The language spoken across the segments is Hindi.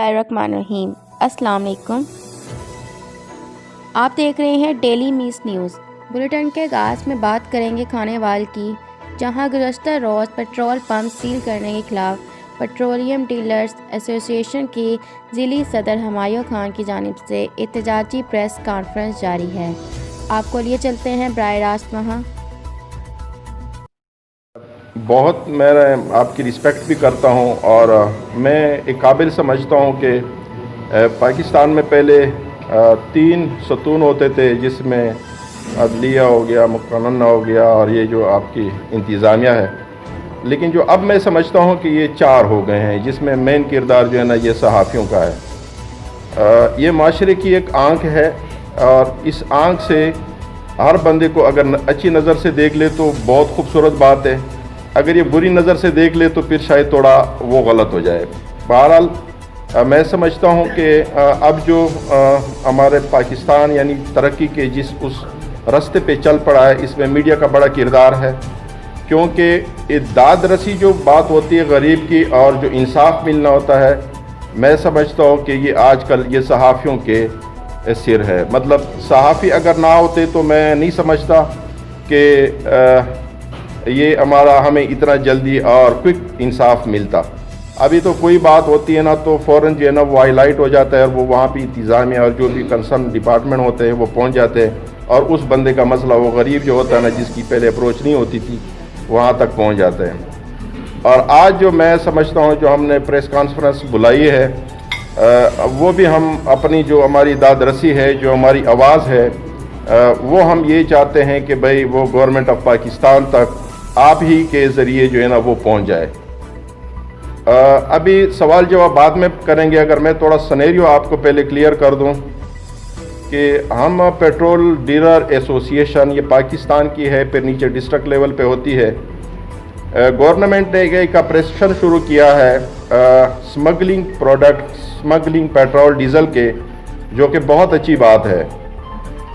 बिस्मिल्लाहिर्रहमानिर्रहीम। अस्सलाम वालेकुम। आप देख रहे हैं डेली मीस न्यूज़। बुलेटिन के आगाज़ में बात करेंगे खानेवाल की, जहां गुज़श्ता रोज़ पेट्रोल पंप सील करने के खिलाफ पेट्रोलियम डीलर्स एसोसिएशन की ज़िली सदर हमायूं खान की जानिब से एहतजाजी प्रेस कॉन्फ्रेंस जारी है। आपको लिए चलते हैं बराह रास्त वहाँ। बहुत मैं आपकी रिस्पेक्ट भी करता हूं और मैं एक काबिल समझता हूं कि पाकिस्तान में पहले 3 सतून होते थे, जिसमें अदलिया हो गया, मुक़न्ना हो गया और ये जो आपकी इंतज़ामिया है। लेकिन जो अब मैं समझता हूं कि ये 4 हो गए हैं, जिसमें मेन किरदार जो है ना ये सहाफ़ियों का है। ये माशरे की एक आँख है और इस आँख से हर बंदे को अगर अच्छी नज़र से देख ले तो बहुत खूबसूरत बात है, अगर ये बुरी नज़र से देख ले तो फिर शायद थोड़ा वो गलत हो जाए। बहरहाल मैं समझता हूँ कि अब जो हमारे पाकिस्तान यानी तरक्की के जिस उस रास्ते पे चल पड़ा है, इसमें मीडिया का बड़ा किरदार है, क्योंकि ये दाद रसी जो बात होती है गरीब की और जो इंसाफ मिलना होता है, मैं समझता हूँ कि ये आजकल ये सहाफ़ियों के सिर है। मतलब सहाफ़ी अगर ना होते तो मैं नहीं समझता कि ये हमें इतना जल्दी और क्विक इंसाफ मिलता। अभी तो कोई बात होती है ना तो फ़ौरन जो है ना वो हाईलाइट हो जाता है और वो वहाँ पे इंतज़ामिया और जो भी कंसर्न डिपार्टमेंट होते हैं वो पहुँच जाते हैं और उस बंदे का मसला, वो गरीब जो होता है ना जिसकी पहले अप्रोच नहीं होती थी, वहाँ तक पहुँच जाते हैं। और आज जो मैं समझता हूँ जो हमने प्रेस कॉन्फ्रेंस बुलाई है, वो भी हम अपनी जो हमारी दाद रसी है, जो हमारी आवाज़ है, वो हम ये चाहते हैं कि भाई वो गवर्नमेंट ऑफ पाकिस्तान तक आप ही के ज़रिए जो है ना वो पहुंच जाए। अभी सवाल जवाब बाद में करेंगे। अगर मैं थोड़ा सिनेरियो आपको पहले क्लियर कर दूं कि हम पेट्रोल डीलर एसोसिएशन, ये पाकिस्तान की है, फिर नीचे डिस्ट्रिक्ट लेवल पे होती है। गवर्नमेंट ने एक ऑपरेशन शुरू किया है smuggling product, smuggling petrol diesel के, जो कि बहुत अच्छी बात है।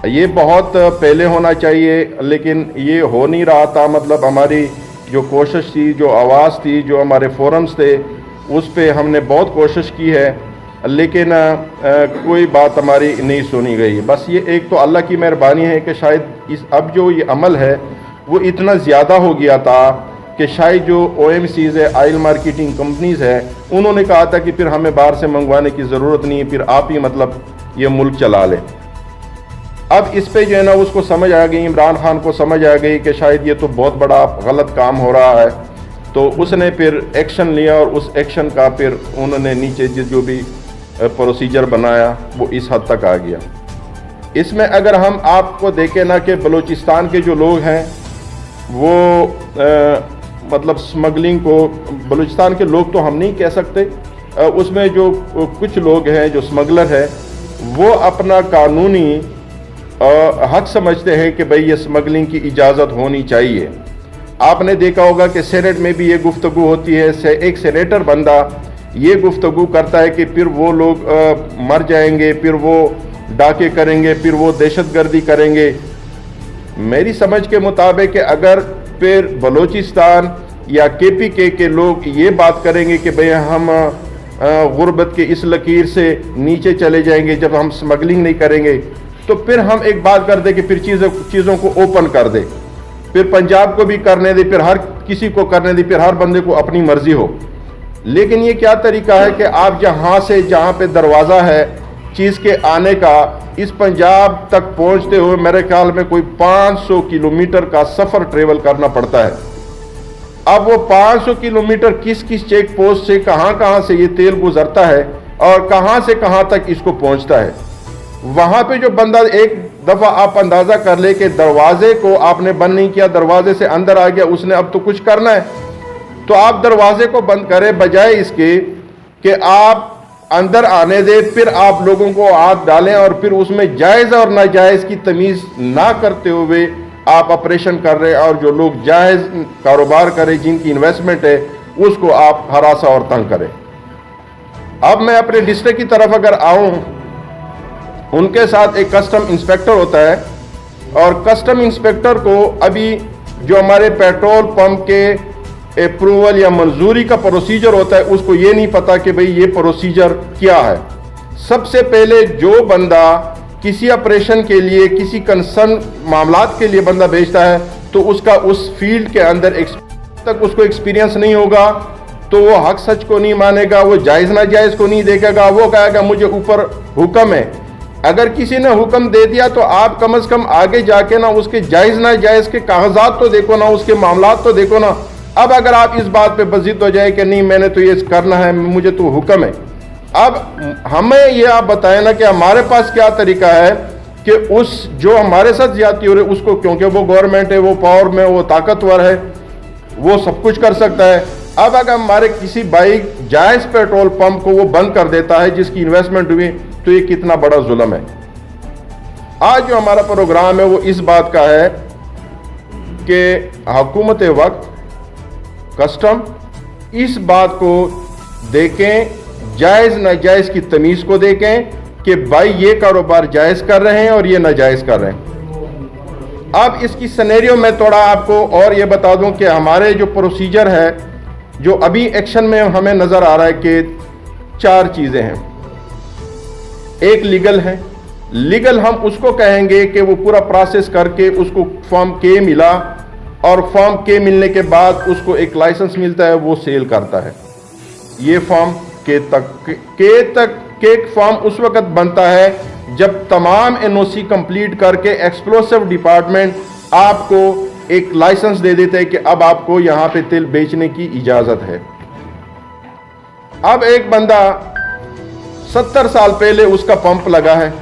ये बहुत पहले होना चाहिए लेकिन ये हो नहीं रहा था। मतलब हमारी जो कोशिश थी, जो आवाज़ थी, जो हमारे फोरम्स थे, उस पे हमने बहुत कोशिश की है, लेकिन कोई बात हमारी नहीं सुनी गई। बस ये एक तो अल्लाह की मेहरबानी है कि शायद अब जो ये अमल है वो इतना ज़्यादा हो गया था कि शायद जो OMCs है, ऑयल मार्केटिंग कंपनीज़ है, उन्होंने कहा था कि फिर हमें बाहर से मंगवाने की ज़रूरत नहीं है, फिर आप ही मतलब ये मुल्क चला लें। अब इस पे जो है ना उसको समझ आ गई, इमरान खान को समझ आ गई कि शायद ये तो बहुत बड़ा गलत काम हो रहा है, तो उसने फिर एक्शन लिया और उस एक्शन का फिर उन्होंने नीचे जो भी प्रोसीजर बनाया वो इस हद तक आ गया। इसमें अगर हम आपको देखें ना कि बलूचिस्तान के जो लोग हैं वो मतलब स्मगलिंग को, बलूचिस्तान के लोग तो हम नहीं कह सकते, उसमें जो कुछ लोग हैं जो स्मगलर है वो अपना कानूनी हक समझते हैं कि भाई ये स्मगलिंग की इजाज़त होनी चाहिए। आपने देखा होगा कि सेनेट में भी ये गुफ्तगू होती है, एक सेनेटर बंदा ये गुफ्तगू करता है कि फिर वो लोग मर जाएंगे, फिर वो डाके करेंगे, फिर वो दहशतगर्दी करेंगे। मेरी समझ के मुताबिक अगर फिर बलूचिस्तान या KPK के लोग ये बात करेंगे कि भाई हम गुर्बत के इस लकीर से नीचे चले जाएंगे जब हम स्मगलिंग नहीं करेंगे, तो फिर हम एक बात कर दे कि फिर चीज़ों को ओपन कर दे, फिर पंजाब को भी करने दे, फिर हर किसी को करने दे, फिर हर बंदे को अपनी मर्जी हो। लेकिन ये क्या तरीका है कि आप जहाँ पे दरवाज़ा है चीज़ के आने का, इस पंजाब तक पहुँचते हुए मेरे ख्याल में कोई 500 किलोमीटर का सफ़र ट्रेवल करना पड़ता है। अब वो 500 किलोमीटर किस किस चेक पोस्ट से कहाँ से ये तेल गुजरता है और कहाँ से कहाँ तक इसको पहुँचता है। वहाँ पे जो बंदा एक दफ़ा आप अंदाज़ा कर ले कि दरवाजे को आपने बंद नहीं किया, दरवाजे से अंदर आ गया, उसने अब तो कुछ करना है, तो आप दरवाजे को बंद करें बजाय इसके कि आप अंदर आने दें, फिर आप लोगों को हाथ डालें और फिर उसमें जायज़ और नाजायज़ की तमीज़ ना करते हुए आप ऑपरेशन कर रहे हैं, और जो लोग जायज़ कारोबार करें, जिनकी इन्वेस्टमेंट है, उसको आप हरासा और तंग करें। अब मैं अपने डिस्ट्रिक्ट की तरफ अगर आऊँ, उनके साथ एक कस्टम इंस्पेक्टर होता है और कस्टम इंस्पेक्टर को अभी जो हमारे पेट्रोल पंप के अप्रूवल या मंजूरी का प्रोसीजर होता है, उसको ये नहीं पता कि भाई ये प्रोसीजर क्या है। सबसे पहले जो बंदा किसी ऑपरेशन के लिए, किसी कंसर्न मामलात के लिए बंदा भेजता है, तो उसका उस फील्ड के अंदर तक उसको एक्सपीरियंस नहीं होगा, तो वो हक सच को नहीं मानेगा, वो जायज़ नाजायज़ को नहीं देखेगा, वो कहेगा मुझे ऊपर हुक्म है। अगर किसी ने हुक्म दे दिया तो आप कम से कम आगे जाके ना उसके जायज़ नाजायज़ के कागजात तो देखो ना, उसके मामलात तो देखो ना। अब अगर आप इस बात पे बज़िद हो जाए कि नहीं मैंने तो ये करना है, मुझे तो हुक्म है, अब हमें ये आप बताएं ना कि हमारे पास क्या तरीका है कि उस जो हमारे साथ ज्यादती हो रही है उसको, क्योंकि वो गवर्नमेंट है, वो पावर में, वो ताकतवर है, वो सब कुछ कर सकता है। अब अगर हमारे किसी भाई जायज़ पेट्रोल पंप को वो बंद कर देता है जिसकी इन्वेस्टमेंट हुई, तो ये कितना बड़ा जुल्म है। आज जो हमारा प्रोग्राम है वो इस बात का है कि हुकूमत वक्त, कस्टम इस बात को देखें, जायज़ नाजायज़ की तमीज़ को देखें कि भाई ये कारोबार जायज़ कर रहे हैं और ये नाजायज़ कर रहे हैं। अब इसकी सिनेरियो में थोड़ा आपको और ये बता दूं कि हमारे जो प्रोसीजर है, जो अभी एक्शन में हमें नज़र आ रहा है कि 4 चीज़ें हैं। एक लीगल है, लीगल हम उसको कहेंगे कि वो पूरा प्रोसेस करके उसको फॉर्म के मिला, और फॉर्म के मिलने के बाद उसको एक लाइसेंस मिलता है, वो सेल करता है। ये फॉर्म के फॉर्म उस वक्त बनता है जब तमाम एनओसी कंप्लीट करके एक्सप्लोसिव डिपार्टमेंट आपको एक लाइसेंस दे देते हैं कि अब आपको यहां पे तेल बेचने की इजाजत है। अब एक बंदा 70 साल पहले उसका पंप लगा है,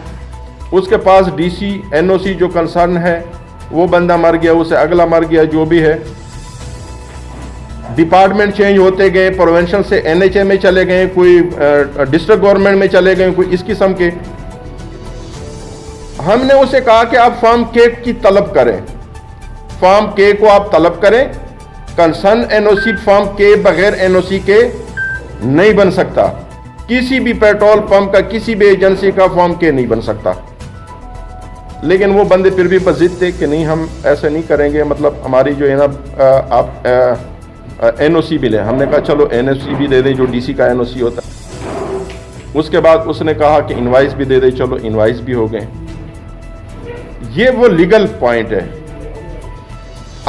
उसके पास डीसी एनओसी जो कंसर्न है, वो बंदा मर गया, उसे अगला मर गया, जो भी है, डिपार्टमेंट चेंज होते गए, प्रोविंशियल से एनएचए में चले गए, कोई डिस्ट्रिक्ट गवर्नमेंट में चले गए, कोई इस किस्म के। हमने उसे कहा कि आप फॉर्म के की तलब करें, फॉर्म के को आप तलब करें, कंसर्न एनओसी फॉर्म के बगैर एनओसी के नहीं बन सकता, किसी भी पेट्रोल पंप का, किसी भी एजेंसी का फॉर्म के नहीं बन सकता। लेकिन वो बंदे फिर भी बज़िद थे कि नहीं हम ऐसे नहीं करेंगे, मतलब हमारी जो है ना आप एनओसी भी लें। हमने कहा चलो एनओसी भी दे दें, जो डीसी का एनओसी होता है। उसके बाद उसने कहा कि इनवाइस भी दे दें, चलो इनवाइस भी हो गए। ये वो लीगल पॉइंट है।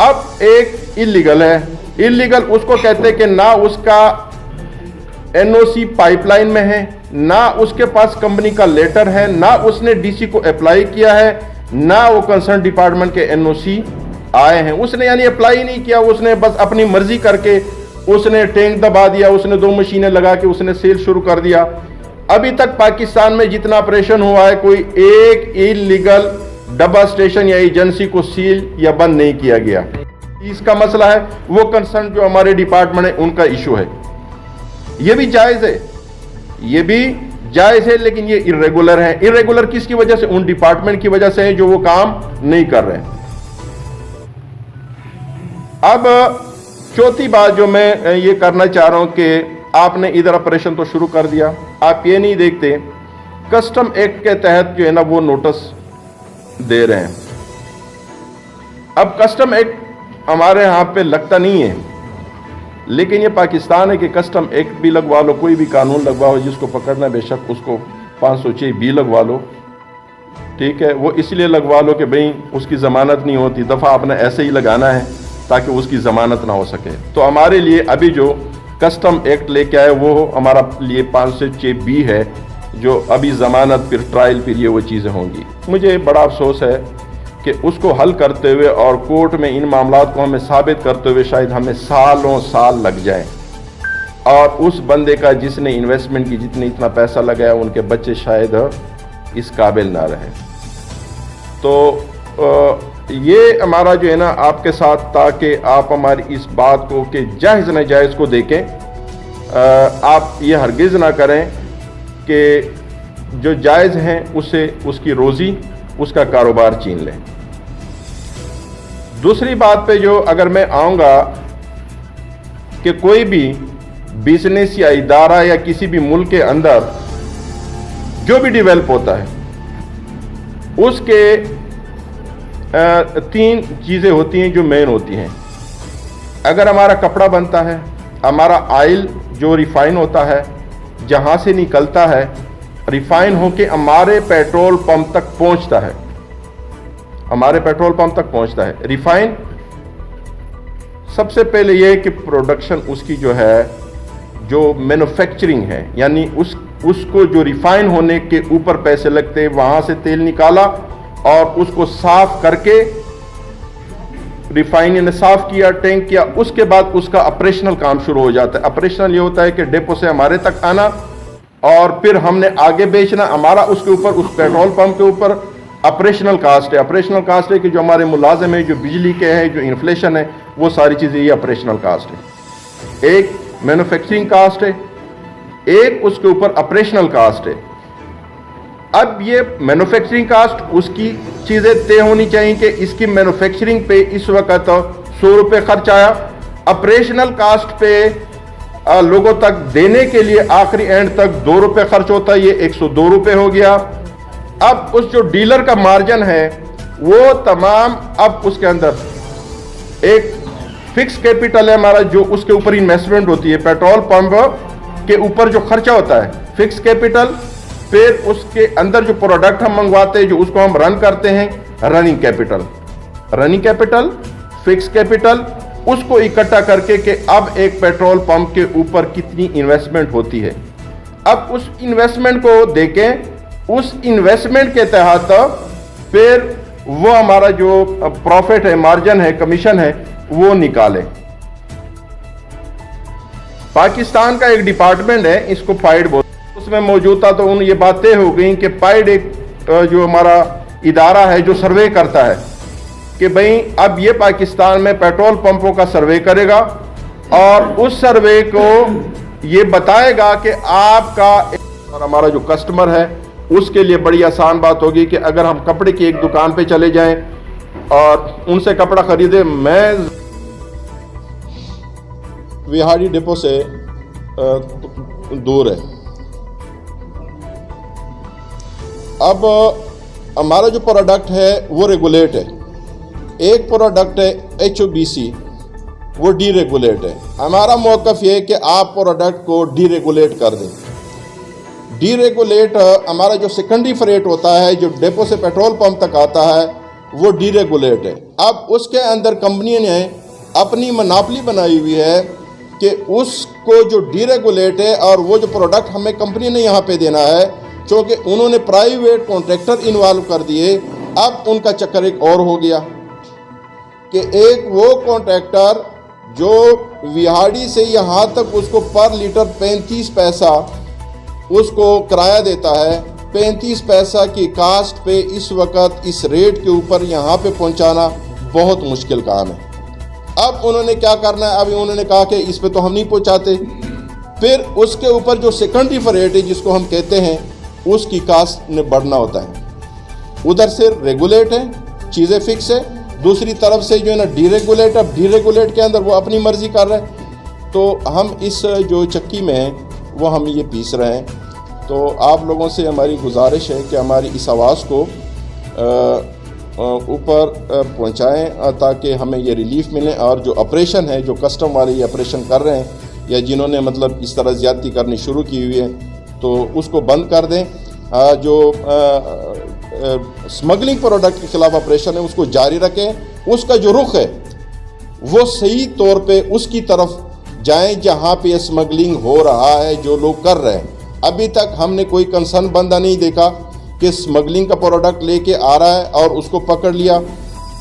अब एक इलीगल है, इलीगल उसको कहते हैं कि ना उसका एनओसी पाइपलाइन में है, ना उसके पास कंपनी का लेटर है, ना उसने डीसी को अप्लाई किया है, ना वो कंसर्न डिपार्टमेंट के एनओसी आए हैं। उसने यानी अप्लाई नहीं किया, उसने बस अपनी मर्जी करके उसने टैंक दबा दिया, उसने 2 मशीनें लगा के उसने सेल शुरू कर दिया। अभी तक पाकिस्तान में जितना ऑपरेशन हुआ है, कोई एक इलीगल डब्बा स्टेशन या एजेंसी को सील या बंद नहीं किया गया। इसका मसला है, वो कंसर्न जो हमारे डिपार्टमेंट है उनका इशू है। ये भी जायज है, ये भी जायज है, लेकिन ये इर्रेगुलर है। इर्रेगुलर किसकी वजह से? उन डिपार्टमेंट की वजह से है जो वो काम नहीं कर रहे हैं। अब चौथी बात जो मैं ये करना चाह रहा हूं कि आपने इधर ऑपरेशन तो शुरू कर दिया, आप ये नहीं देखते कस्टम एक्ट के तहत जो है ना वो नोटिस दे रहे हैं। अब कस्टम एक्ट हमारे यहाँ पे लगता नहीं है, लेकिन ये पाकिस्तान है कि कस्टम एक्ट भी लगवा लो, कोई भी कानून लगवाओ, जिसको पकड़ना बेशक उसको 506 भी लगवा लो, ठीक है। वो इसलिए लगवा लो कि भाई उसकी ज़मानत नहीं होती, दफ़ा आपने ऐसे ही लगाना है ताकि उसकी ज़मानत ना हो सके। तो हमारे लिए अभी जो कस्टम एक्ट लेके आए वो हमारा लिए 506 बी है, जो अभी ज़मानत फिर ट्रायल फिर ये वो चीज़ें होंगी। मुझे बड़ा अफसोस है कि उसको हल करते हुए और कोर्ट में इन मामलात को हमें साबित करते हुए शायद हमें सालों साल लग जाए, और उस बंदे का जिसने इन्वेस्टमेंट की, जितने इतना पैसा लगाया, उनके बच्चे शायद इस काबिल ना रहे। तो ये हमारा जो है ना आपके साथ, ताकि आप हमारी इस बात को कि जायज़ नाजायज़ को देखें, आप ये हरगिज़ ना करें कि जो जायज़ हैं उससे उसकी रोज़ी, उसका कारोबार छीन लें। दूसरी बात पे जो अगर मैं आऊँगा कि कोई भी बिजनेस या इदारा या किसी भी मुल्क के अंदर जो भी डेवलप होता है, उसके 3 चीज़ें होती हैं जो मेन होती हैं। अगर हमारा कपड़ा बनता है, हमारा ऑयल जो रिफाइन होता है जहाँ से निकलता है, रिफाइन होके हमारे पेट्रोल पंप तक पहुँचता है, हमारे पेट्रोल पंप तक पहुँचता है। रिफाइन सबसे पहले ये कि प्रोडक्शन उसकी जो है, जो मैन्युफैक्चरिंग है, यानी उसको जो रिफाइन होने के ऊपर पैसे लगते हैं, वहाँ से तेल निकाला और उसको साफ करके रिफाइनरी ने साफ किया, टैंक किया, उसके बाद उसका ऑपरेशनल काम शुरू हो जाता है। ऑपरेशनल ये होता है कि डिपो से हमारे तक आना और फिर हमने आगे बेचना, हमारा उसके ऊपर, उस पेट्रोल पंप के ऊपर ऑपरेशनल कास्ट है। ऑपरेशनल कास्ट है कि जो हमारे मुलाजिम है, जो बिजली के हैं, जो इन्फ्लेशन है, वो सारी चीज़ें ये ऑपरेशनल कास्ट है। एक मैन्युफैक्चरिंग कास्ट है, एक उसके ऊपर ऑपरेशनल कास्ट है। अब ये मैन्युफैक्चरिंग कास्ट, उसकी चीज़ें तय होनी चाहिए कि इसकी मैन्युफैक्चरिंग पे इस वक्त 100 रुपये खर्च आया, ऑपरेशनल कास्ट पे लोगों तक देने के लिए आखिरी एंड तक 2 रुपये खर्च होता है, ये 102 रुपये हो गया। अब उस जो डीलर का मार्जिन है वो तमाम, अब उसके अंदर एक फिक्स कैपिटल है हमारा, जो उसके ऊपर इन्वेस्टमेंट होती है, पेट्रोल पंप के ऊपर जो खर्चा होता है फिक्स कैपिटल, फिर उसके अंदर जो प्रोडक्ट हम मंगवाते हैं, जो उसको हम रन करते हैं, रनिंग कैपिटल, फिक्स कैपिटल, उसको इकट्ठा करके कि अब एक पेट्रोल पंप के ऊपर कितनी इन्वेस्टमेंट होती है। अब उस इन्वेस्टमेंट को देखें, उस इन्वेस्टमेंट के तहत फिर वो हमारा जो प्रॉफिट है, मार्जिन है, कमीशन है, वो निकाले। पाकिस्तान का एक डिपार्टमेंट है, इसको पाइड बोलते हैं, उसमें मौजूद था, तो उन ये बातें हो गई कि पाइड एक जो हमारा इदारा है जो सर्वे करता है कि भाई अब ये पाकिस्तान में पेट्रोल पंपों का सर्वे करेगा और उस सर्वे को ये बताएगा कि आपका और हमारा जो कस्टमर है उसके लिए बड़ी आसान बात होगी कि अगर हम कपड़े की एक दुकान पे चले जाएं और उनसे कपड़ा खरीदें। मैं विहाड़ी डिपो से दूर है। अब हमारा जो प्रोडक्ट है वो रेगुलेट है, एक प्रोडक्ट है HOBC, वो डीरेगुलेट है। हमारा मौक़िफ़ ये है कि आप प्रोडक्ट को डीरेगुलेट कर दें। डीरेगुलेट हमारा जो सेकेंडरी फ्रेट होता है, जो डिपो से पेट्रोल पंप तक आता है, वो डीरेगुलेट है। अब उसके अंदर कंपनी ने अपनी मनापली बनाई हुई है कि उसको जो डीरेगुलेट है और वो जो प्रोडक्ट हमें कंपनी ने यहाँ पे देना है, चूँकि उन्होंने प्राइवेट कॉन्ट्रैक्टर इन्वॉल्व कर दिए, अब उनका चक्कर एक और हो गया कि एक वो कॉन्ट्रैक्टर जो विहाड़ी से यहाँ तक उसको पर लीटर 35 पैसा उसको किराया देता है, 35 पैसा की कास्ट पे इस वक्त इस रेट के ऊपर यहाँ पे पहुँचाना बहुत मुश्किल काम है। अब उन्होंने क्या करना है, अभी उन्होंने कहा कि इस पे तो हम नहीं पहुँचाते, फिर उसके ऊपर जो सेकेंडरी फ्रेट है जिसको हम कहते हैं, उसकी कास्ट ने बढ़ना होता है। उधर से रेगुलेट है, चीज़ें फिक्स है, दूसरी तरफ से जो है ना डीरेगुलेट, अब डीरेगुलेट के अंदर वो अपनी मर्ज़ी कर रहे हैं। तो हम इस जो चक्की में हैं वो हम ये पीस रहे हैं। तो आप लोगों से हमारी गुजारिश है कि हमारी इस आवाज़ को ऊपर पहुंचाएं ताकि हमें ये रिलीफ मिले, और जो ऑपरेशन है, जो कस्टम वाले ये ऑपरेशन कर रहे हैं या जिन्होंने मतलब इस तरह ज़्यादती करनी शुरू की हुई है, तो उसको बंद कर दें। जो स्मगलिंग प्रोडक्ट के ख़िलाफ़ ऑपरेशन है उसको जारी रखें। उसका जो रुख है वो सही तौर पे उसकी तरफ जाएं जहां पे स्मगलिंग हो रहा है, जो लोग कर रहे हैं। अभी तक हमने कोई कंसर्न बंदा नहीं देखा कि स्मगलिंग का प्रोडक्ट लेके आ रहा है और उसको पकड़ लिया।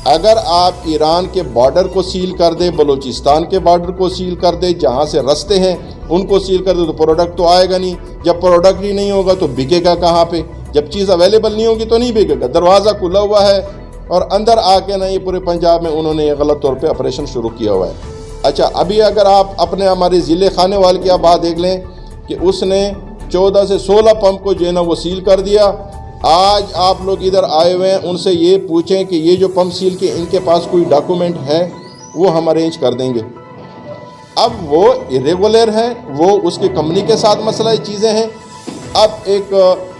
अगर आप ईरान के बॉर्डर को सील कर दें, बलूचिस्तान के बॉर्डर को सील कर दें, जहाँ से रास्ते हैं उनको सील कर दें, तो प्रोडक्ट तो आएगा नहीं। जब प्रोडक्ट ही नहीं होगा तो बिकेगा कहाँ पे? जब चीज़ अवेलेबल नहीं होगी तो नहीं बिकेगा। दरवाज़ा खुला हुआ है और अंदर आके ना ये पूरे पंजाब में उन्होंने गलत तौर पे ऑपरेशन शुरू किया हुआ है। अच्छा, अभी अगर आप अपने हमारे ज़िले खाने वाले की आप बात देख लें कि उसने 14 से 16 पंप को जो है ना वो सील कर दिया। आज आप लोग इधर आए हुए हैं, उनसे ये पूछें कि ये जो पंप सील के इनके पास कोई डॉक्यूमेंट है, वो हम अरेंज कर देंगे। अब वो इरेगुलर है, वो उसकी कंपनी के साथ मसला चीज़ें हैं। अब एक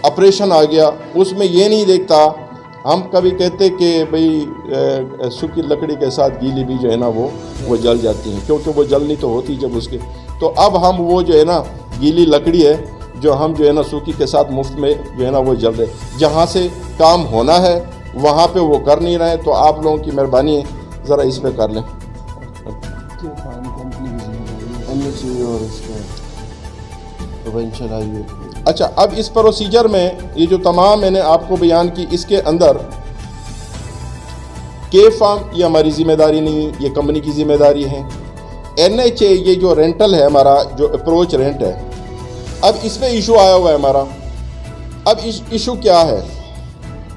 ऑपरेशन आ गया, उसमें ये नहीं देखता हम कभी कहते कि भाई सूखी लकड़ी के साथ गीली भी जो है ना वो जल जाती हैं, क्योंकि वो जलनी तो होती जब उसके। तो अब हम वो जो है ना गीली लकड़ी है जो हम जो है ना सूखी के साथ मुफ्त में जो है ना वो जल रहे, जहाँ से काम होना है वहाँ पे वो कर नहीं रहे। तो आप लोगों की मेहरबानी है ज़रा इस पे कर लें। अच्छा, अब इस प्रोसीजर में ये जो तमाम मैंने आपको बयान की, इसके अंदर के फार्म ये हमारी जिम्मेदारी नहीं, ये कंपनी की जिम्मेदारी है। NHA ये जो रेंटल है हमारा, जो अप्रोच रेंट है, अब इस पे इशू आया हुआ है हमारा। अब इशू क्या है,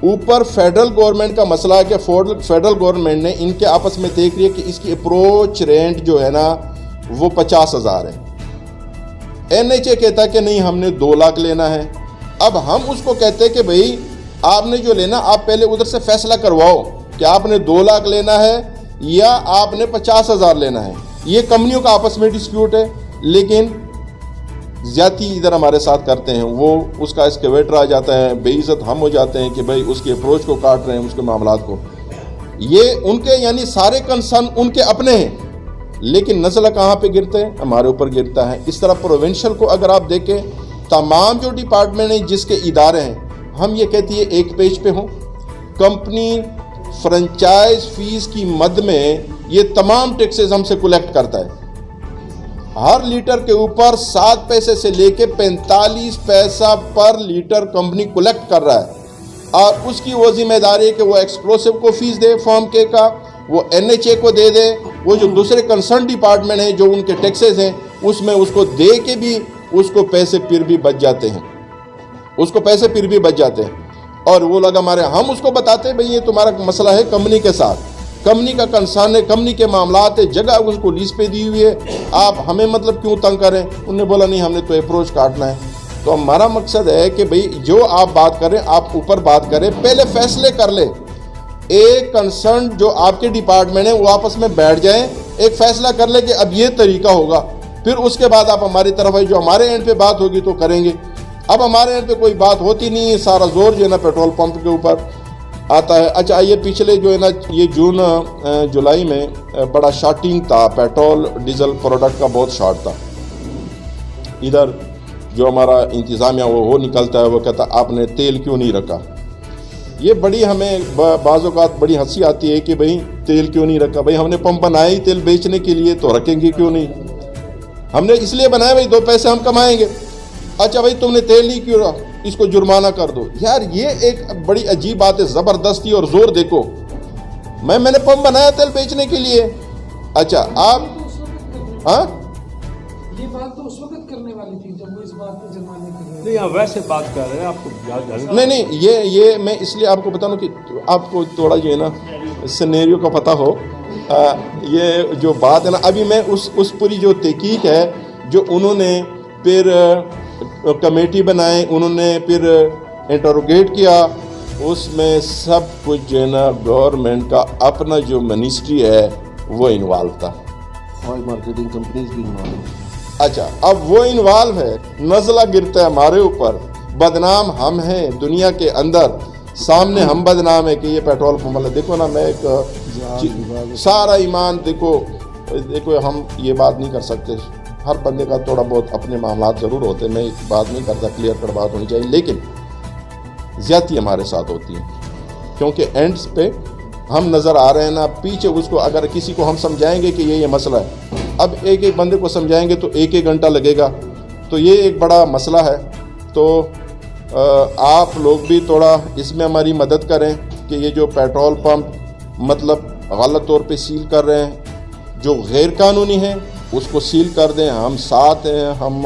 ऊपर फेडरल गवर्नमेंट का मसला है कि फेडरल गवर्नमेंट ने इनके आपस में तय किया कि इसकी अप्रोच रेंट जो है ना वो 50,000 है। NHA कहता है कि नहीं, हमने 2 लाख लेना है। अब हम उसको कहते हैं कि भाई आपने जो लेना, आप पहले उधर से फैसला करवाओ कि आपने 2 लाख लेना है या आपने 50,000 लेना है। ये कंपनियों का आपस में डिस्प्यूट है, लेकिन ज्यादती इधर हमारे साथ करते हैं। वो उसका एक्सकेवेटर आ जाता है, बेइज्जत हम हो जाते हैं कि भाई उसके अप्रोच को काट रहे हैं, उसके मामलात को। ये उनके यानी सारे कंसर्न उनके अपने हैं, लेकिन नज़ला कहाँ पे गिरते हैं, हमारे ऊपर गिरता है। इस तरह प्रोविंशियल को अगर आप देखें, तमाम जो डिपार्टमेंट हैं, जिसके इदारे हैं, हम ये कहती है एक पेज पे हों। कंपनी फ्रेंचाइज फीस की मद में ये तमाम टैक्सेस हमसे कलेक्ट करता है। हर लीटर के ऊपर 7 पैसे से लेके 45 पैसा पर लीटर कंपनी कलेक्ट कर रहा है, और उसकी वो जिम्मेदारी है कि वो एक्सप्लोसिव को फीस दे फॉर्म के का, वो NHA को दे दे, वो जो दूसरे कंसर्न डिपार्टमेंट हैं जो उनके टैक्सेस हैं उसमें उसको दे के भी उसको पैसे फिर भी बच जाते हैं, और वो लगा हमारे, हम उसको बताते हैं भाई ये तुम्हारा मसला है कंपनी के साथ, कंपनी का कंसर्न है, कंपनी के मामलात है, जगह उसको लीज पे दी हुई है, आप हमें मतलब क्यों तंग करें। उन्होंने बोला नहीं, हमने तो अप्रोच काटना है। तो हमारा मकसद है कि भाई जो आप बात करें, आप ऊपर बात करें, पहले फैसले कर ले। एक कंसर्न जो आपके डिपार्टमेंट है वो आपस में बैठ जाएं, एक फैसला कर ले कि अब ये तरीका होगा, फिर उसके बाद आप हमारी तरफ है, जो हमारे एंड पे बात होगी तो करेंगे। अब हमारे एंड पे कोई बात होती नहीं है, सारा जोर जो है ना पेट्रोल पंप के ऊपर आता है। अच्छा, ये पिछले जो है ना ये जून जुलाई में बड़ा शॉर्टिंग था, पेट्रोल डीजल प्रोडक्ट का बहुत शॉर्ट था। इधर जो हमारा इंतज़ामिया वो निकलता है, वो कहता आपने तेल क्यों नहीं रखा। ये बड़ी हमें बाज़ औक़ात बड़ी हंसी आती है कि भाई तेल क्यों नहीं रखा। भाई हमने पंप बनाया ही तेल बेचने के लिए, तो रखेंगे क्यों नहीं। हमने इसलिए बनाया भाई 2 पैसे हम कमाएंगे। अच्छा भाई तुमने तेल नहीं क्यों रखा, इसको जुर्माना कर दो। यार ये एक बड़ी अजीब बात है, ज़बरदस्ती और ज़ोर देखो। मैंने पंप बनाया तेल बेचने के लिए। अच्छा आप, हाँ ये बात तो उस वक्त करने वाली थी जब वो इस बात पे जुर्माने कर रहे नहीं, आप वैसे बात कर रहे हैं, आपको नहीं, ये मैं इसलिए आपको बता दूं कि आपको थोड़ा जो है ना सिनेरियो का पता हो। ये जो बात है ना, अभी मैं उस पूरी जो तहकीक है जो उन्होंने फिर कमेटी बनाए, उन्होंने फिर इंटरोगेट किया, उसमें सब कुछ जो है ना गवर्नमेंट का अपना जो मिनिस्ट्री है वो इन्वॉल्व था, और मार्केटिंग कंपनीज भी इन्वॉल्व। अच्छा, अब वो इन्वॉल्व है, नज़ला गिरता है हमारे ऊपर, बदनाम हम हैं दुनिया के अंदर, सामने हम बदनाम है कि ये पेट्रोल पंप वाला। देखो ना, मैं एक सारा ईमान देखो हम ये बात नहीं कर सकते, हर बंदे का थोड़ा बहुत अपने मामलात ज़रूर होते हैं, मैं एक बात नहीं करता, क्लियर कट बात होनी चाहिए, लेकिन ज़्यादती हमारे साथ होती है, क्योंकि एंड्स पे हम नज़र आ रहे हैं ना, पीछे उसको अगर किसी को हम समझाएंगे कि ये मसला है, अब एक बंदे को समझाएंगे तो 1 घंटा लगेगा, तो ये एक बड़ा मसला है। तो आप लोग भी थोड़ा इसमें हमारी मदद करें कि ये जो पेट्रोल पंप मतलब गलत तौर पे सील कर रहे हैं, जो गैर कानूनी है उसको सील कर दें। हम साथ हैं, हम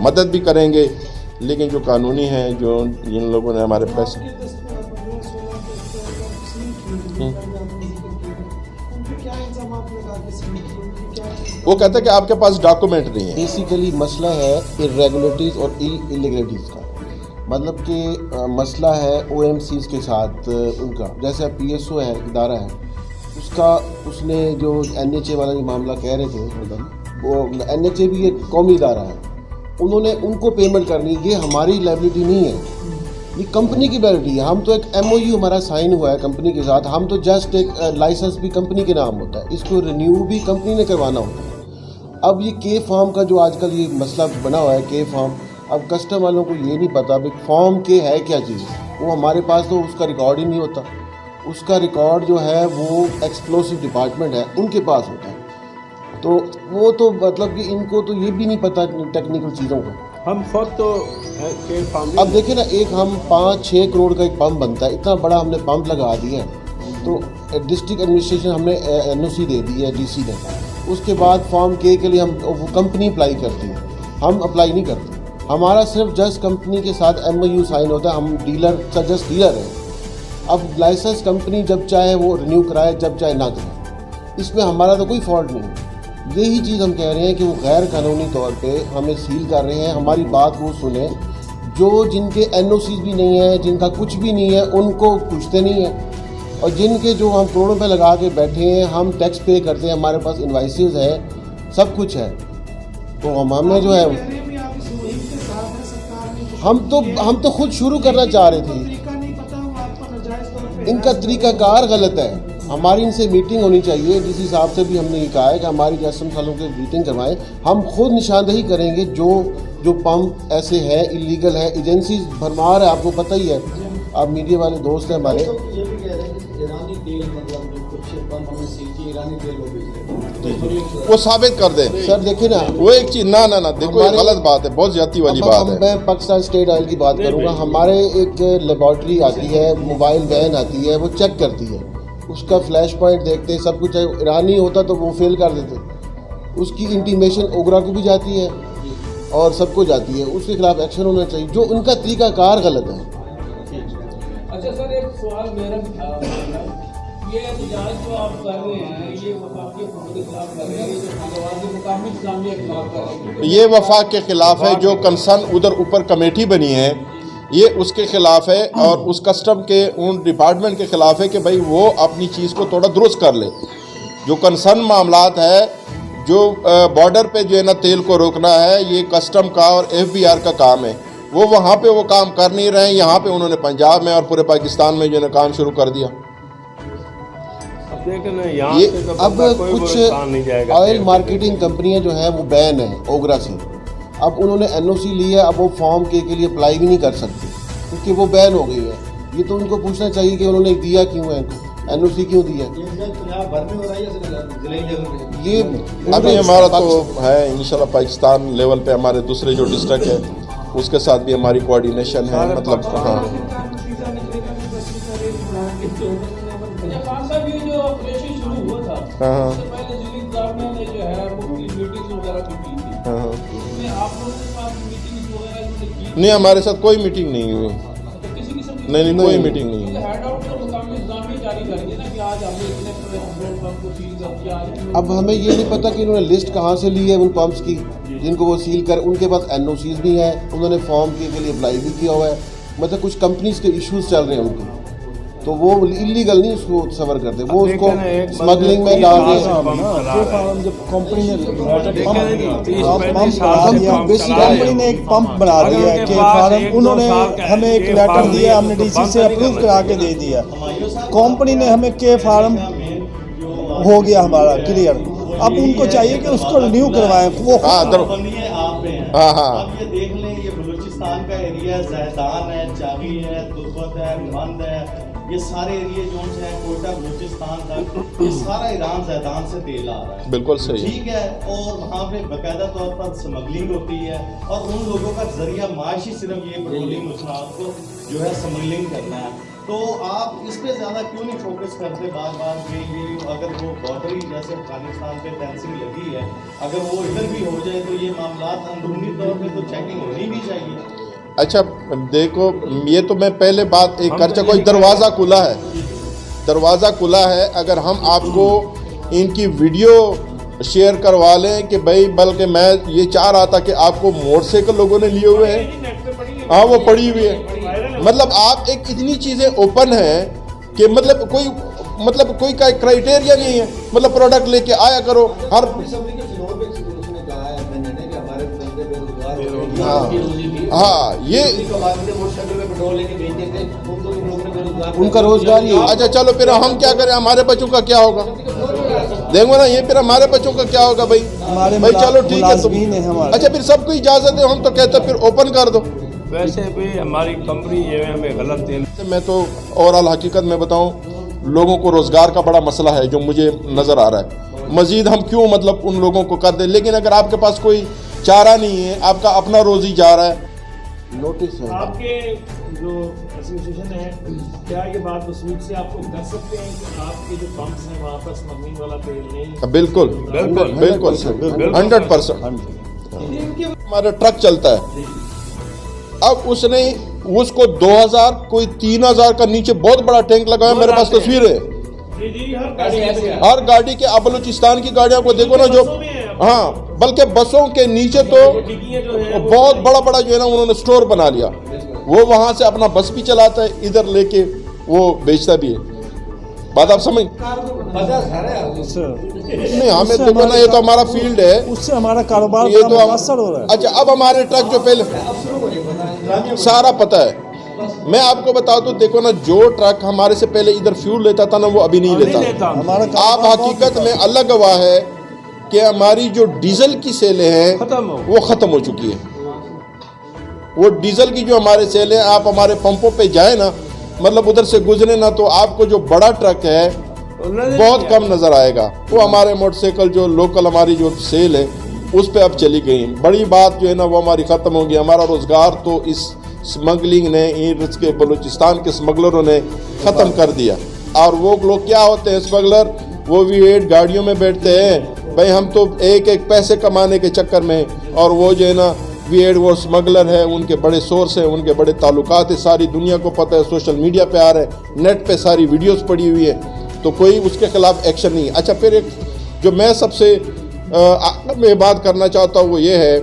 मदद भी करेंगे, लेकिन जो कानूनी है, जो इन लोगों ने हमारे पैसे वो कहते हैं कि आपके पास डॉक्यूमेंट नहीं है। बेसिकली मसला है इरेगुलरिटीज़ और इलीगलिटीज़ का, मतलब कि मसला है OMCs के साथ उनका। जैसे PSO है, इदारा है, उसने जो NHA वाला जो मामला कह रहे थे, मतलब वो NHA भी एक कौमी इदारा है, उनको पेमेंट करनी, ये हमारी लायबिलिटी नहीं है, ये कंपनी की वैलिडिटी है। हम तो एक MOU हमारा साइन हुआ है कंपनी के साथ, हम तो जस्ट एक लाइसेंस भी कंपनी के नाम होता है, इसको रिन्यू भी कंपनी ने करवाना होता है। अब ये के फार्म का जो आजकल ये मसला बना हुआ है, के फार्म, अब कस्टम वालों को ये नहीं पता भाई फॉर्म के है क्या चीज़, वो हमारे पास तो उसका रिकॉर्ड ही नहीं होता। उसका रिकॉर्ड जो है वो एक्सप्लोसिव डिपार्टमेंट है उनके पास होता है, तो वो तो मतलब कि इनको तो ये भी नहीं पता टेक्निकल चीज़ों का। हम खुद तो अब देखिए ना, एक हम 5-6 करोड़ का एक पंप बनता है, इतना बड़ा हमने पंप लगा दिया है, तो डिस्ट्रिक्ट एडमिनिस्ट्रेशन हमने NOC दे दी है DC ने। उसके बाद फॉर्म के लिए हम वो कंपनी अप्लाई करती है, हम अप्लाई नहीं करते। हमारा सिर्फ जस्ट कंपनी के साथ MOU साइन होता है, हम डीलर जस्ट डीलर हैं। अब लाइसेंस कंपनी जब चाहे वो रिन्यू कराए, जब चाहे ना कराए, इसमें हमारा तो कोई फॉल्ट नहीं है। यही चीज़ हम कह रहे हैं कि वो गैर कानूनी तौर पे हमें सील कर रहे हैं। हमारी बात वो सुने, जो जिनके NOCs भी नहीं है, जिनका कुछ भी नहीं है, उनको पूछते नहीं है, और जिनके जो हम करोड़ों रुपये लगा के बैठे हैं, हम टैक्स पे करते हैं, हमारे पास इन्वाइसेस है, सब कुछ है, तो हमें जो है हम तो खुद शुरू करना चाह रहे थे। इनका तरीकाकार गलत है। हमारी इनसे मीटिंग होनी चाहिए, DC साहब से भी हमने ये कहा है कि हमारी कस्टम सालों के मीटिंग करवाएं, हम खुद निशानदेही करेंगे जो पंप ऐसे है, इलीगल है, एजेंसी भरमार है, आपको पता ही है, आप मीडिया वाले दोस्त हैं हमारे। ये भी कह रहे हैं कि ईरानी तेल, मतलब जो कुछ पंप हमने सील किए ईरानी तेल वो बेच रहे हैं, वो साबित कर दें सर। देखिए ना, वो एक चीज़ ना देखो ये गलत बात है, बहुत ज्यादती वाली बात है। मैं पाकिस्तान स्टेट ऑयल की बात करूँगा। हमारे एक लेबॉर्ट्री आती है, मोबाइल वैन आती है, वो चेक करती है, उसका फ्लैश पॉइंट देखते हैं, सब कुछ है। ईरानी होता तो वो फेल कर देते। उसकी इंटीमेशन ओगरा को भी जाती है और सबको जाती है, उसके खिलाफ एक्शन होना चाहिए। जो उनका तरीकाकार गलत है। अच्छा सर, एक सवाल मेरा भी था, ये एहतजाज जो आप कर रहे हैं, ये वफाकी हुकूमत के खिलाफ कर रहे हैं, ये जो खानेवादी मुकामी इस्लामिया के खिलाफ कर रहे हैं, ये वफाक के खिलाफ है। जो कंसर्न उधर ऊपर कमेटी बनी है, ये उसके खिलाफ है, और उस कस्टम के उन डिपार्टमेंट के खिलाफ है कि भाई वो अपनी चीज़ को थोड़ा दुरुस्त कर ले। जो कंसर्न मामलात है, जो बॉर्डर पे जो है ना तेल को रोकना है, ये कस्टम का और FBR का काम है। वो वहाँ पे वो काम कर नहीं रहे हैं, यहाँ पे उन्होंने पंजाब में और पूरे पाकिस्तान में जो है काम शुरू कर दिया। ये अब कुछ ऑयल मार्केटिंग कंपनियां जो है वो बैन है ओगरा से। अब उन्होंने NOC लिया, अब वो फॉर्म के लिए अप्लाई भी नहीं कर सकते क्योंकि वो बैन हो गई है। ये तो उनको पूछना चाहिए कि उन्होंने दिया क्यों है, NOC क्यों दिया। ये अभी हमारा तो है इंशाल्लाह पाकिस्तान लेवल पे, हमारे दूसरे जो डिस्ट्रिक्ट है उसके साथ भी हमारी कोऑर्डिनेशन है, मतलब हाँ। ये जो ऑपरेशन शुरू हुआ था, उससे पहले जिली गवर्नमेंट ने जो है वो मीटिंग वगैरह भी की थी, उसमें आप लोगों के साथ मीटिंग वगैरह की? नहीं, हमारे साथ कोई मीटिंग नहीं हुई। तो किसी किस्म की नहीं, कोई मीटिंग नहीं हुई। हेड आउट तो मुकामी इंतजामिया जारी करेंगे ना कि आज हमने इतने पेट्रोल पंप को सील कर दिया। अब हमें ये नहीं पता कि इन्होंने लिस्ट कहाँ से ली है उन पंप्स की जिनको वो सील कर, उनके पास NOCs भी हैं, उन्होंने फॉर्म के लिए अप्लाई भी किया हुआ है, मतलब कुछ कंपनीज के इश्यूज चल रहे हैं उनके, तो वो इलीगल नहीं उसको सफर करते, वो उसको स्मगलिंग में डाल रहे हैं। कंपनी ने एक पंप बना दिया है के फार्म, उन्होंने हमें एक लेटर दिया, हमने DC से अप्रूव करा के दे दिया। कंपनी ने हमें के फार्म हो गया हमारा क्लियर, अब उनको चाहिए कि उसको रिन्यू करवाएं। वो आप ये देख लें, ये बलूचिस्तान का एरिया, जैदान है, चावी है, तुर्बत है, मंद है, ये सारे एरिया जो है कोयटा बलूचिस्तान तक, ये सारा ईरान जैदान से तेल आ रहा है। बिल्कुल सही, ठीक है। और वहाँ पे बाकायदा तौर पर स्मगलिंग होती है, और उन लोगों का जरिया माशी सिर्फ ये पेट्रोलियम मसनूआत को जो है स्मगलिंग करना है। तो आप इस पे ज़्यादा क्यों नहीं फोकस करते बार बार कि ये अगर वो बॉर्डर ही जैसे अफगानिस्तान पे फेंसिंग लगी है, अगर वो इधर भी हो जाए तो ये मामला अंदरूनी तौर पे तो चेकिंग होनी भी चाहिए। अच्छा देखो, ये तो मैं पहले बात एक कर चुका, दरवाज़ा खुला है, दरवाज़ा खुला है। अगर हम आपको इनकी वीडियो शेयर करवा लें कि भाई, बल्कि मैं ये चाह रहा था कि आपको मोटरसाइकिल लोगों ने लिए हुए हैं, हाँ वो पड़ी हुई है। मतलब आप एक इतनी चीज़ें ओपन हैं कि मतलब कोई का क्राइटेरिया नहीं है, मतलब प्रोडक्ट लेके आया करो हर। हाँ ये उनका रोजगार ही है। अच्छा चलो फिर हम क्या करें, हमारे बच्चों का क्या होगा? देखो ना ये फिर हमारे बच्चों का क्या होगा भाई? हमारे भाई चलो ठीक है मुलाजमीन है हमारे। अच्छा फिर सबको इजाजत है, हम तो कहते हैं फिर ओपन कर दो। वैसे भी हमारी कंपनी ये हमें गलत है। मैं तो ओवरऑल हकीकत में बताऊं, लोगों को रोज़गार का बड़ा मसला है जो मुझे नज़र आ रहा है। मज़ीद हम क्यों मतलब उन लोगों को कर दें, लेकिन अगर आपके पास कोई चारा नहीं है, आपका अपना रोज़ी जा रहा है। नोटिस है आपके जो एसोसिएशन है, क्या ये बात वसूल से आपको कर सकते हैं कि आपके जो पंप्स हैं वहाँ पर स्मगलिंग वाला तेल नहीं? बिल्कुल बिल्कुल बिल्कुल 100%। हमारा ट्रक चलता है, अब उसने उसको 2000 कोई 3000 का नीचे बहुत बड़ा टैंक लगाया। मेरे पास तस्वीर है हर गाड़ी के। आप बलूचिस्तान की गाड़ियों को देखो ना जो, हाँ बल्कि बसों के नीचे तो बहुत बड़ा बड़ा जो है ना उन्होंने स्टोर बना लिया। वो वहाँ से अपना बस भी चलाता है, इधर लेके वो बेचता भी है। बात आप समझ नहीं? हमें देखो ना, ये तो हमारा फील्ड है, उससे हमारा कारोबार ये तो असर हो रहा है। अच्छा अब हमारे ट्रक जो पहले सारा पता है, मैं आपको बता दूं, देखो ना जो ट्रक हमारे से पहले इधर फ्यूल लेता था ना वो अभी नहीं लेता। आप हकीकत में अल्लाह गवाह है कि हमारी जो डीजल की सेलें हैं वो ख़त्म हो चुकी है। वो डीजल की जो हमारे सेलें, आप हमारे पंपों पे जाए ना, मतलब उधर से गुजरे ना, तो आपको जो बड़ा ट्रक है बहुत कम नज़र आएगा। वो हमारे मोटरसाइकिल जो लोकल हमारी जो सेल है उस पर अब चली गई। बड़ी बात जो है ना वो हमारी ख़त्म होगी। हमारा रोज़गार तो इस स्मगलिंग ने, इसके बलूचिस्तान के स्मगलरों ने ख़त्म कर दिया। और वो लोग क्या होते हैं स्मगलर, वो V8 गाड़ियों में बैठते हैं भाई, हम तो एक एक पैसे कमाने के चक्कर में। और वो जो है ना V8 वो स्मगलर है, उनके बड़े सोर्स हैं, उनके बड़े ताल्लुकात है, सारी दुनिया को पता है, सोशल मीडिया पे आ रहे हैं, नेट पे सारी वीडियोस पड़ी हुई है, तो कोई उसके खिलाफ एक्शन नहीं। अच्छा फिर एक जो मैं सबसे मैं बात करना चाहता हूँ वो ये है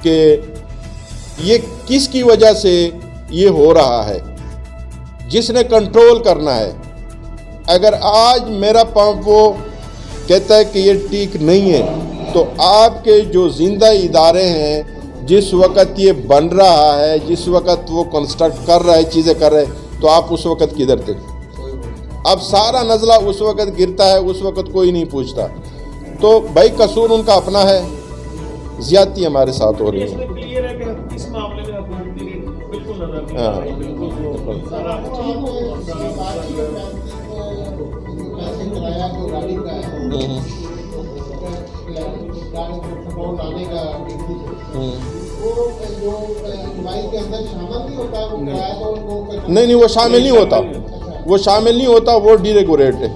कि ये किसकी वजह से ये हो रहा है, जिसने कंट्रोल करना है। अगर आज मेरा पंप वो कहता है कि ये ठीक नहीं है, तो आपके जो जिंदा इदारे हैं, जिस वक़्त ये बन रहा है, जिस वक़्त वो कंस्ट्रक्ट कर रहा है, चीज़ें कर रहे हैं, तो आप उस वक़्त किधर थे? अब सारा नज़ला उस वक़्त गिरता है, उस वक़्त कोई नहीं पूछता। तो भाई कसूर उनका अपना है, ज़्यादती हमारे साथ हो रही है। क्लियर है कि इस मामले में हुकूमती बिल्कुल नजर नहीं आ रही, बिल्कुल सारा नहीं वो शामिल नहीं होता, वो शामिल नहीं होता, वो डीरेगुलेट है।